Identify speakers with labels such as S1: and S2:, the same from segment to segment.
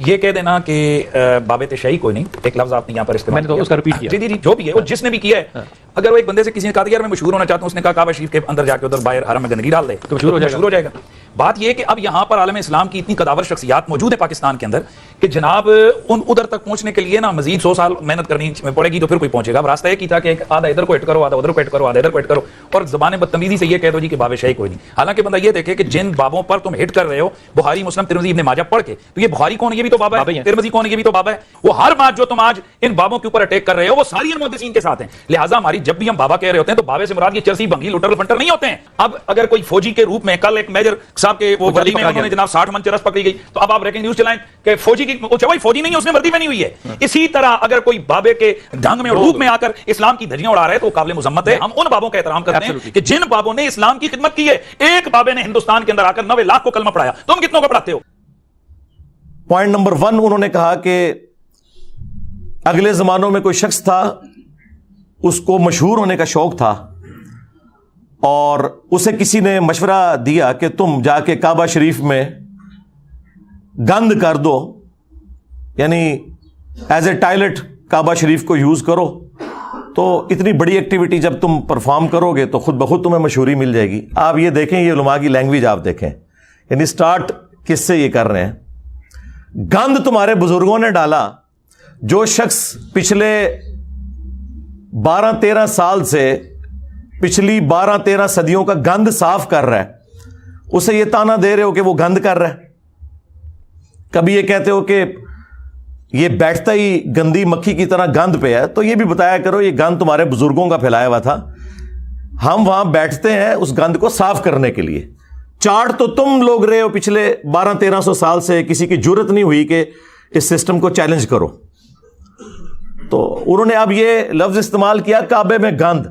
S1: یہ کہہ دینا کہ باب تشیع کوئی نہیں، ایک لفظ آپ نے یہاں پر استعمال
S2: میں نے تو اس کا ریپیٹ کیا.
S1: جی جو بھی ہے وہ جس نے بھی کیا ہے، اگر وہ ایک بندے سے کسی نے کہا یار میں مشہور ہونا چاہتا ہوں، اس نے کہا کعبہ شریف کے اندر جا کے ادھر باہر حرم میں گندگی ڈال دے تو مشہور ہو جائے گا. بات یہ ہے کہ اب یہاں پر عالم اسلام کی اتنی قداور شخصیات موجود ہے پاکستان کے اندر کہ جناب ان ادھر تک پہنچنے کے لیے نا مزید 100 سال محنت کرنی پڑے گی تو پھر کوئی پہنچے گا. اب راستہ یہ کی تھا کہ آدھا ادھر کو ہٹ کرو، آدھا ادھر کو ہٹ کرو، آدھا ادھر کو ہٹ کرو، اور زبان بدتمیزی سے یہ کہہ دو جی کہ باب شیعہ کوئی نہیں. حالانکہ بندہ یہ دیکھے کہ جن بابوں پر تم ہٹ کر رہے ہو، بخاری مسلم ترمذی ابن ماجہ پڑھ کے، تو یہ بخاری کون ہے؟ یہ بھی تو بابا ہے. ترمذی کون ہے؟ یہ بھی تو بابا ہے. وہ ہر بات جو تم آج ان بابوں کے اوپر اٹیک کر رہے ہو وہ ساری محدثین کے ساتھ ہیں. لہٰذا ہماری جب بھی ہم بابا کہہ رہے ہوتے ہیں تو بابے سے مراد یہ چرسی بھنگی لوٹر فنٹر نہیں ہوتے ہیں. اب اگر کوئی فوجی کے روپ میں کل ایک میجر صاحب کے وہ وردی میں انہوں نے جناب 60 من چرس پکڑی گئی، تو اب آپ بریکنگ نیوز چلائیں کہ فوجی کی وہی فوجی نہیں ہے، اس نے وردی پہنی ہوئی ہے. اسی طرح اگر کوئی بابے کے ڈھنگ میں اور روپ میں آ کر اسلام کی دھجیاں اڑا رہا ہے تو قابل مذمت ہے. ہم ان بابوں کا احترام کرتے ہیں کہ جن بابوں نے اسلام کی خدمت کی ہے. ایک بابے نے ہندوستان کے اندر آ کر 90 لاکھ کو کلمہ پڑھایا، تم کتنوں کو پڑھاتے ہو؟
S3: پوائنٹ نمبر 1 انہوں نے کہا کہ اگلے زمانوں میں کوئی شخص تھا، اس کو مشہور ہونے کا شوق تھا اور اسے کسی نے مشورہ دیا کہ تم جا کے کعبہ شریف میں گند کر دو، یعنی ایز اے ٹائلٹ کعبہ شریف کو یوز کرو، تو اتنی بڑی ایکٹیویٹی جب تم پرفارم کرو گے تو خود بخود تمہیں مشہوری مل جائے گی. آپ یہ دیکھیں، یہ علماء کی لینگویج آپ دیکھیں، یعنی سٹارٹ کس سے یہ کر رہے ہیں. گند تمہارے بزرگوں نے ڈالا. جو شخص پچھلے 12-13 سال سے پچھلی 12-13 صدیوں کا گند صاف کر رہا ہے، اسے یہ تانا دے رہے ہو کہ وہ گند کر رہا ہے. کبھی یہ کہتے ہو کہ یہ بیٹھتا ہی گندی مکھی کی طرح گند پہ ہے، تو یہ بھی بتایا کرو یہ گند تمہارے بزرگوں کا پھیلایا ہوا تھا، ہم وہاں بیٹھتے ہیں اس گند کو صاف کرنے کے لیے. چاٹ تو تم لوگ رہے ہو پچھلے 1200-1300 سال سے، کسی کی جرت نہیں ہوئی کہ اس سسٹم کو چیلنج کرو. تو انہوں نے اب یہ لفظ استعمال کیا کعبے میں گند.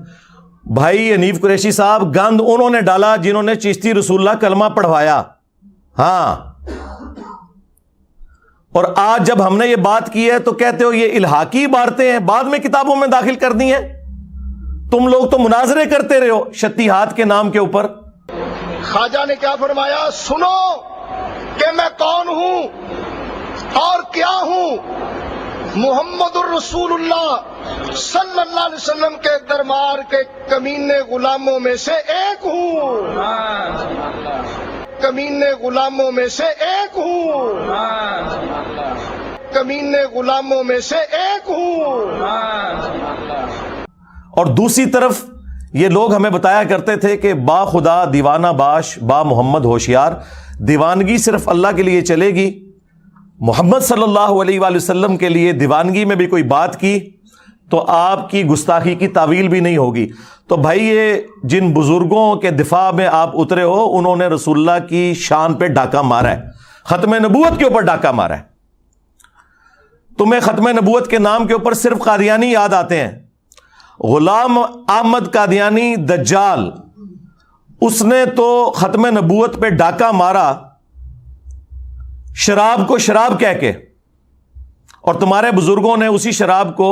S3: بھائی حنیف قریشی صاحب، گند انہوں نے ڈالا جنہوں نے چشتی رسول اللہ کلمہ پڑھوایا. ہاں، اور آج جب ہم نے یہ بات کی ہے تو کہتے ہو یہ الحاقی عبارتیں ہیں، بعد میں کتابوں میں داخل کر دی ہیں. تم لوگ تو مناظرے کرتے رہے ہو شتیہات کے نام کے اوپر.
S4: خواجہ نے کیا فرمایا؟ سنو کہ میں کون ہوں اور کیا ہوں. محمد الرسول اللہ صلی اللہ علیہ وسلم کے دربار کے کمینے غلاموں میں سے ایک ہوں. کمینے غلاموں میں سے ایک ہوں. کمینے غلاموں میں سے ایک ہوں.
S3: اور دوسری طرف یہ لوگ ہمیں بتایا کرتے تھے کہ با خدا دیوانہ باش با محمد ہوشیار، دیوانگی صرف اللہ کے لیے چلے گی، محمد صلی اللہ علیہ وآلہ وسلم کے لیے دیوانگی میں بھی کوئی بات کی تو آپ کی گستاخی کی تعویل بھی نہیں ہوگی. تو بھائی یہ جن بزرگوں کے دفاع میں آپ اترے ہو، انہوں نے رسول اللہ کی شان پہ ڈاکہ مارا ہے، ختم نبوت کے اوپر ڈاکہ مارا ہے. تمہیں ختم نبوت کے نام کے اوپر صرف قادیانی یاد آتے ہیں. غلام احمد قادیانی دجال، اس نے تو ختم نبوت پہ ڈاکہ مارا شراب کو شراب کہہ کے، اور تمہارے بزرگوں نے اسی شراب کو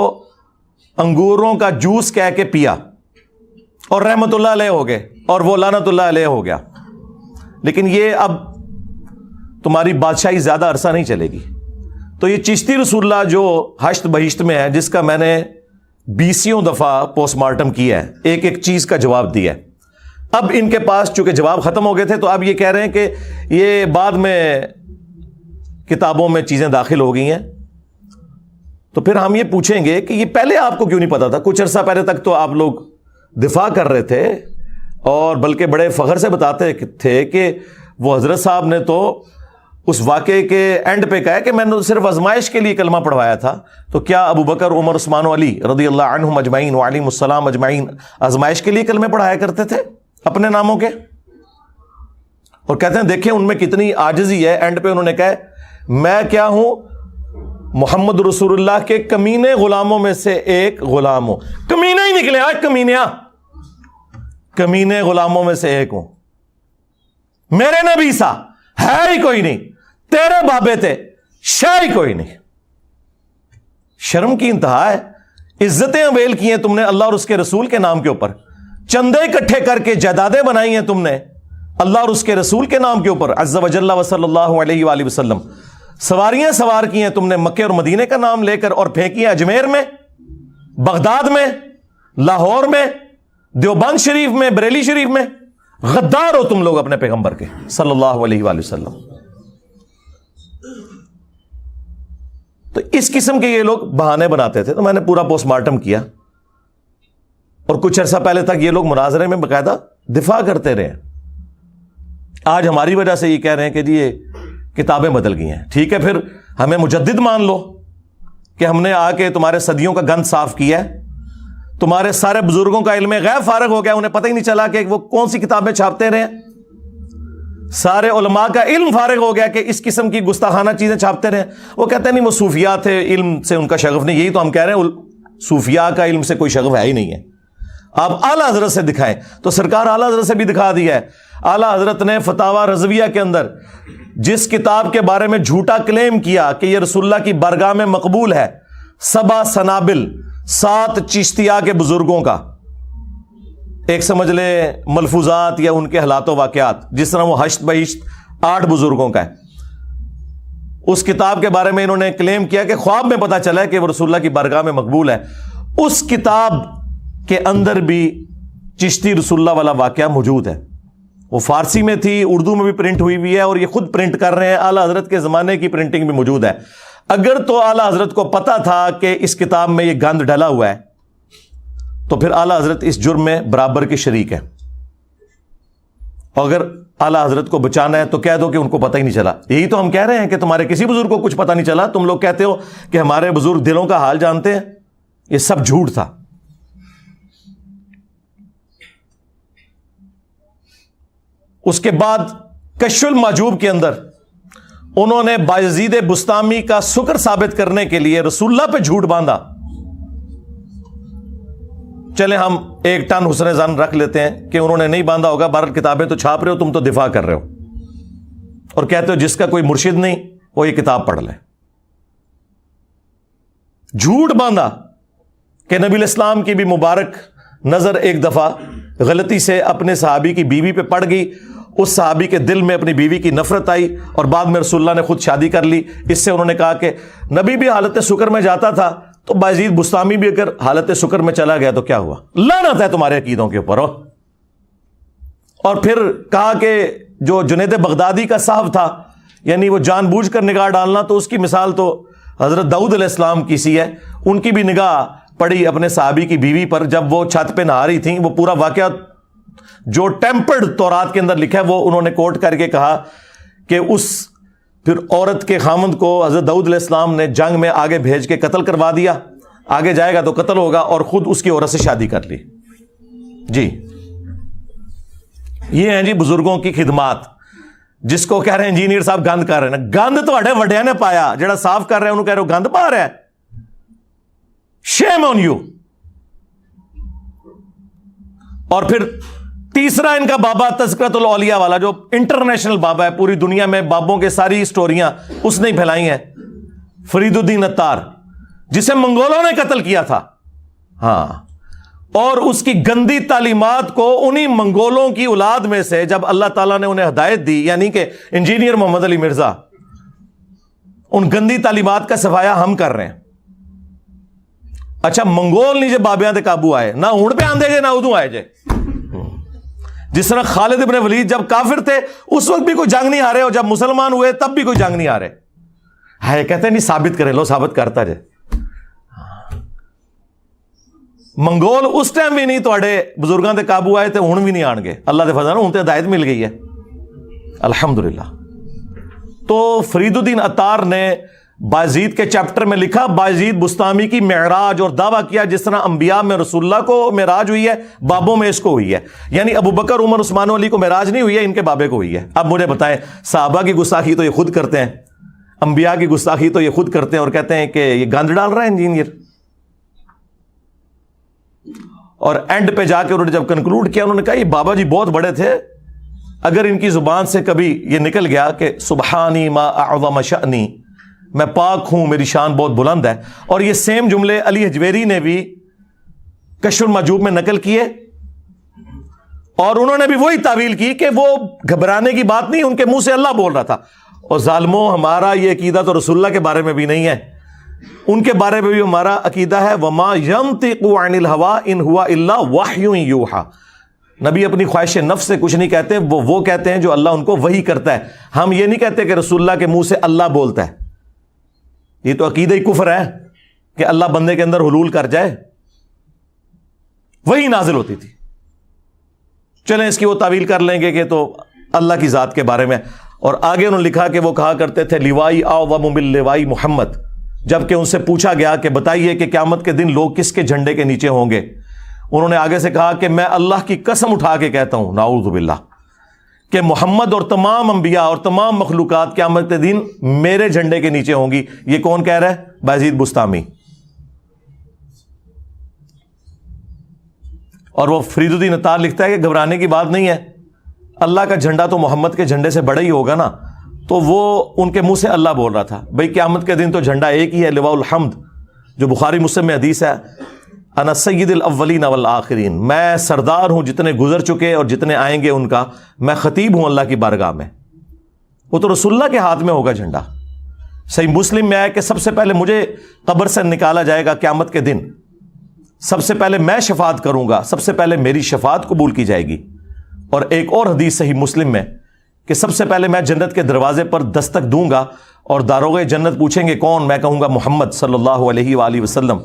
S3: انگوروں کا جوس کہہ کے پیا اور رحمت اللہ علیہ ہو گئے اور وہ لعنت اللہ علیہ ہو گیا. لیکن یہ اب تمہاری بادشاہی زیادہ عرصہ نہیں چلے گی. تو یہ چشتی رسول اللہ جو ہشت بہشت میں ہے، جس کا میں نے 20 دفعہ پوسٹ مارٹم کیا ہے، ایک ایک چیز کا جواب دیا ہے. اب ان کے پاس چونکہ جواب ختم ہو گئے تھے تو اب یہ کہہ رہے ہیں کہ یہ بعد میں کتابوں میں چیزیں داخل ہو گئی ہیں. تو پھر ہم یہ پوچھیں گے کہ یہ پہلے آپ کو کیوں نہیں پتا تھا؟ کچھ عرصہ پہلے تک تو آپ لوگ دفاع کر رہے تھے اور بلکہ بڑے فخر سے بتاتے تھے کہ وہ حضرت صاحب نے تو اس واقعے کے اینڈ پہ کہا کہ میں نے صرف آزمائش کے لیے کلمہ پڑھوایا تھا. تو کیا ابو بکر، عمر، عثمان و علی رضی اللہ عنہم اجمعین وعلیہم السلام اجمعین آزمائش کے لیے کلمے پڑھایا کرتے تھے اپنے ناموں کے؟ اور کہتے ہیں دیکھیں ان میں کتنی عاجزی ہے. اینڈ پہ انہوں نے کہا میں کیا ہوں؟ محمد رسول اللہ کے کمینے غلاموں میں سے ایک غلام ہوں. کمینے ہی نکلے آج، کمینیا، کمینے غلاموں میں سے ایک ہوں. میرے نبی سا ہے ہی کوئی نہیں، تیرے بابے تھے شے ہی کوئی نہیں. شرم کی انتہا ہے. عزتیں اویل کی ہیں تم نے اللہ اور اس کے رسول کے نام کے اوپر، چندے اکٹھے کر کے جائیدادیں بنائی ہیں تم نے اللہ اور اس کے رسول کے نام کے اوپر عز و جل و صلی اللہ علیہ وآلہ وسلم. سواریاں سوار کی ہیں تم نے مکے اور مدینے کا نام لے کر، اور پھینکی ہیں اجمیر میں، بغداد میں، لاہور میں، دیوبند شریف میں، بریلی شریف میں. غدار ہو تم لوگ اپنے پیغمبر کے صلی اللہ علیہ وآلہ وسلم. تو اس قسم کے یہ لوگ بہانے بناتے تھے. تو میں نے پورا پوسٹ مارٹم کیا، اور کچھ عرصہ پہلے تک یہ لوگ مناظرے میں باقاعدہ دفاع کرتے رہے. آج ہماری وجہ سے یہ کہہ رہے ہیں کہ جی یہ کتابیں بدل گئی ہیں. ٹھیک ہے، پھر ہمیں مجدد مان لو کہ ہم نے آ کے تمہارے صدیوں کا گند صاف کیا ہے. تمہارے سارے بزرگوں کا علم غیب فارغ ہو گیا، انہیں پتہ ہی نہیں چلا کہ وہ کون سی کتابیں چھاپتے رہے. سارے علماء کا علم فارغ ہو گیا کہ اس قسم کی گستاخانہ چیزیں چھاپتے رہے. وہ کہتے ہیں نہیں وہ صوفیاء تھے، علم سے ان کا شغف نہیں. یہی تو ہم کہہ رہے ہیں، صوفیاء کا علم سے کوئی شغف ہے ہی نہیں ہے. آپ اعلیٰ حضرت سے دکھائیں. تو سرکار اعلیٰ حضرت سے بھی دکھا دیا ہے. اعلیٰ حضرت نے فتاوی رضویہ کے اندر جس کتاب کے بارے میں جھوٹا کلیم کیا کہ یہ رسول اللہ کی بارگاہ میں مقبول ہے، 7 سنابل 7 چشتیہ کے بزرگوں کا، ایک سمجھ لے ملفوظات یا ان کے حالات و واقعات، جس طرح وہ ہشت بہشت 8 بزرگوں کا ہے. اس کتاب کے بارے میں انہوں نے کلیم کیا کہ خواب میں پتا چلا ہے کہ وہ رسول اللہ کی بارگاہ میں مقبول ہے. اس کتاب کے اندر بھی چشتی رسول اللہ والا واقعہ موجود ہے. وہ فارسی میں تھی، اردو میں بھی پرنٹ ہوئی ہے، اور یہ خود پرنٹ کر رہے ہیں. اعلیٰ حضرت کے زمانے کی پرنٹنگ بھی موجود ہے. اگر تو اعلیٰ حضرت کو پتا تھا کہ اس کتاب میں یہ گند ڈلا ہوا ہے، تو پھر اعلیٰ حضرت اس جرم میں برابر کے شریک ہے. اور اگر اعلیٰ حضرت کو بچانا ہے تو کہہ دو کہ ان کو پتہ ہی نہیں چلا. یہی تو ہم کہہ رہے ہیں کہ تمہارے کسی بزرگ کو کچھ پتہ نہیں چلا. تم لوگ کہتے ہو کہ ہمارے بزرگ دلوں کا حال جانتے ہیں. یہ سب جھوٹ تھا. اس کے بعد کشف المحجوب کے اندر انہوں نے بایزید بسطامی کا سکر ثابت کرنے کے لیے رسول اللہ پہ جھوٹ باندھا. چلے ہم 1 ٹن حسن ظن رکھ لیتے ہیں کہ انہوں نے نہیں باندھا ہوگا. 12 کتابیں تو چھاپ رہے ہو، تم تو دفاع کر رہے ہو اور کہتے ہو جس کا کوئی مرشد نہیں وہ یہ کتاب پڑھ لے. جھوٹ باندھا کہ نبی الاسلام کی بھی مبارک نظر ایک دفعہ غلطی سے اپنے صحابی کی بیوی پہ پڑ گئی. اس صحابی کے دل میں اپنی بیوی کی نفرت آئی اور بعد میں رسول اللہ نے خود شادی کر لی. اس سے انہوں نے کہا کہ نبی بھی حالت سکر میں جاتا تھا تو بایزید بسطامی بھی اگر حالت سکر میں چلا گیا تو کیا ہوا؟ لعنت ہے تمہارے عقیدوں کے اوپر. اور پھر کہا کہ جو جنید بغدادی کا صاحب تھا، یعنی وہ جان بوجھ کر نگاہ ڈالنا، تو اس کی مثال تو حضرت داؤد علیہ السلام کی سی ہے. ان کی بھی نگاہ پڑی اپنے صحابی کی بیوی پر جب وہ چھت پہ نہا رہی تھیں. وہ پورا واقعہ جو ٹیمپرڈ تورات کے اندر لکھا ہے وہ انہوں نے کوٹ کر کے کہا کہ اس پھر عورت کے خامند کو حضرت داؤد علیہ السلام نے جنگ میں آگے بھیج کے قتل کروا دیا. آگے جائے گا تو قتل ہوگا، اور خود اس کی عورت سے شادی کر لی. جی یہ ہیں جی بزرگوں کی خدمات. جس کو کہہ رہے ہیں انجینئر صاحب گند کر رہے ہیں، گند تواڈے وڈیاں نے پایا. جڑا صاف کر رہے ہیں انہوں کہہ رہے ہو گند پا رہا ہے. شیم آن یو. اور پھر تیسرا ان کا بابا تذکرۃ الاولیاء والا، جو انٹرنیشنل بابا ہے، پوری دنیا میں بابوں کے ساری سٹوریاں اس نے پھیلائی ہیں، فرید الدین عطار، جسے منگولوں نے قتل کیا تھا. ہاں، اور اس کی گندی تعلیمات کو انہی منگولوں کی اولاد میں سے جب اللہ تعالیٰ نے انہیں ہدایت دی، یعنی کہ انجینئر محمد علی مرزا، ان گندی تعلیمات کا صفایا ہم کر رہے ہیں. اچھا منگول نہیں جے بابیاں دے قابو آئے، نہ ہون پہ آندے جے نہ ادوں آئے جے. جس طرح خالد ابن ولید جب کافر تھے اس وقت بھی کوئی جنگ نہیں ہارے، اور جب مسلمان ہوئے تب بھی کوئی جنگ نہیں ہارے. ہے کہتے ہیں نہیں ثابت کرے، لو ثابت کرتا جے. منگول اس ٹائم بھی نہیں تواڈے بزرگاں دے قابو آئے تے ہن بھی نہیں آن گے. اللہ دے فضل ہن تے ہدایت مل گئی ہے الحمدللہ. تو فرید الدین عطار نے بایزید کے چیپٹر میں لکھا بایزید بسطامی کی معراج، اور دعویٰ کیا جس طرح انبیاء میں رسول اللہ کو معراج ہوئی ہے، بابوں میں اس کو ہوئی ہے. یعنی ابو بکر عمر عثمان و علی کو معراج نہیں ہوئی ہے، ان کے بابے کو ہوئی ہے. اب مجھے بتائیں، صحابہ کی گستاخی تو یہ خود کرتے ہیں، انبیاء کی گستاخی تو یہ خود کرتے ہیں، اور کہتے ہیں کہ یہ گند ڈال رہا ہے انجینئر. اور اینڈ پہ جا کے انہوں نے جب کنکلوڈ کیا، انہوں نے کہا یہ بابا جی بہت بڑے تھے. اگر ان کی زبان سے کبھی یہ نکل گیا کہ سبحانی ما اعظم شأنی، میں پاک ہوں، میری شان بہت بلند ہے، اور یہ سیم جملے علی حجویری نے بھی کشف المحجوب میں نقل کیے، اور انہوں نے بھی وہی تعویل کی کہ وہ گھبرانے کی بات نہیں، ان کے منہ سے اللہ بول رہا تھا. اور ظالموں ہمارا یہ عقیدہ تو رسول اللہ کے بارے میں بھی نہیں ہے، ان کے بارے میں بھی ہمارا عقیدہ ہے وما ينطق عن الهوى ان هو الا وحی یوحى، نبی اپنی خواہش نفس سے کچھ نہیں کہتے، وہ کہتے ہیں جو اللہ ان کو وحی کرتا ہے۔ ہم یہ نہیں کہتے کہ رسول اللہ کے منہ سے اللہ بولتا ہے، یہ تو عقیدہ ہی کفر ہے کہ اللہ بندے کے اندر حلول کر جائے، وہی نازل ہوتی تھی۔ چلیں اس کی وہ تعویل کر لیں گے کہ تو اللہ کی ذات کے بارے میں، اور آگے انہوں نے لکھا کہ وہ کہا کرتے تھے لیوائی اعظم من لوائی محمد، جبکہ ان سے پوچھا گیا کہ بتائیے کہ قیامت کے دن لوگ کس کے جھنڈے کے نیچے ہوں گے، انہوں نے آگے سے کہا کہ میں اللہ کی قسم اٹھا کے کہتا ہوں نعوذ باللہ کہ محمد اور تمام انبیاء اور تمام مخلوقات قیامت کے دن میرے جھنڈے کے نیچے ہوں گی۔ یہ کون کہہ رہا ہے؟ بایزید بستامی۔ اور وہ فرید الدین عطار لکھتا ہے کہ گھبرانے کی بات نہیں ہے، اللہ کا جھنڈا تو محمد کے جھنڈے سے بڑا ہی ہوگا نا، تو وہ ان کے منہ سے اللہ بول رہا تھا۔ بھئی قیامت کے دن تو جھنڈا ایک ہی ہے، لواء الحمد، جو بخاری مسلم میں حدیث ہے انا سید الاولین والآخرین، میں سردار ہوں جتنے گزر چکے اور جتنے آئیں گے ان کا، میں خطیب ہوں اللہ کی بارگاہ میں۔ وہ تو رسول اللہ کے ہاتھ میں ہوگا جھنڈا۔ صحیح مسلم میں آیا کہ سب سے پہلے مجھے قبر سے نکالا جائے گا قیامت کے دن، سب سے پہلے میں شفاعت کروں گا، سب سے پہلے میری شفاعت قبول کی جائے گی۔ اور ایک اور حدیث صحیح مسلم میں کہ سب سے پہلے میں جنت کے دروازے پر دستک دوں گا اور داروغ جنت پوچھیں گے کون، میں کہوں گا محمد صلی اللہ علیہ وآلہ وسلم،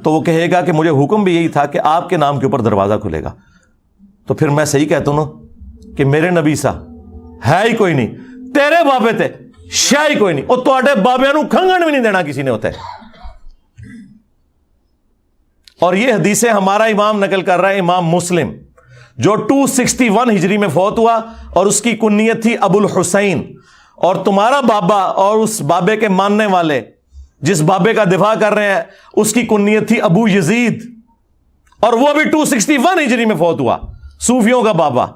S3: تو وہ کہے گا کہ مجھے حکم بھی یہی تھا کہ آپ کے نام کے اوپر دروازہ کھلے گا۔ تو پھر میں صحیح کہتا ہوں نا کہ میرے نبی سا ہے ہی کوئی نہیں، تیرے بابے تے شاہ ہی کوئی نہیں، اور تواڈے بابے نو کھنگن بھی نہیں دینا کسی نے ہوتا ہے۔ اور یہ حدیثیں ہمارا امام نقل کر رہا ہے، امام مسلم، جو 261 ہجری میں فوت ہوا، اور اس کی کنیت تھی ابو الحسین، اور تمہارا بابا اور اس بابے کے ماننے والے جس بابے کا دفاع کر رہے ہیں اس کی کنیت تھی ابو یزید، اور وہ بھی 261 ہجری میں فوت ہوا، صوفیوں کا بابا۔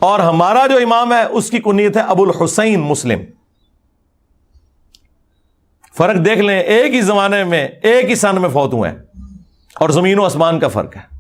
S3: اور ہمارا جو امام ہے اس کی کنیت ہے ابو الحسین مسلم۔ فرق دیکھ لیں، ایک ہی زمانے میں ایک ہی سن میں فوت ہوئے ہیں، اور زمین و آسمان کا فرق ہے۔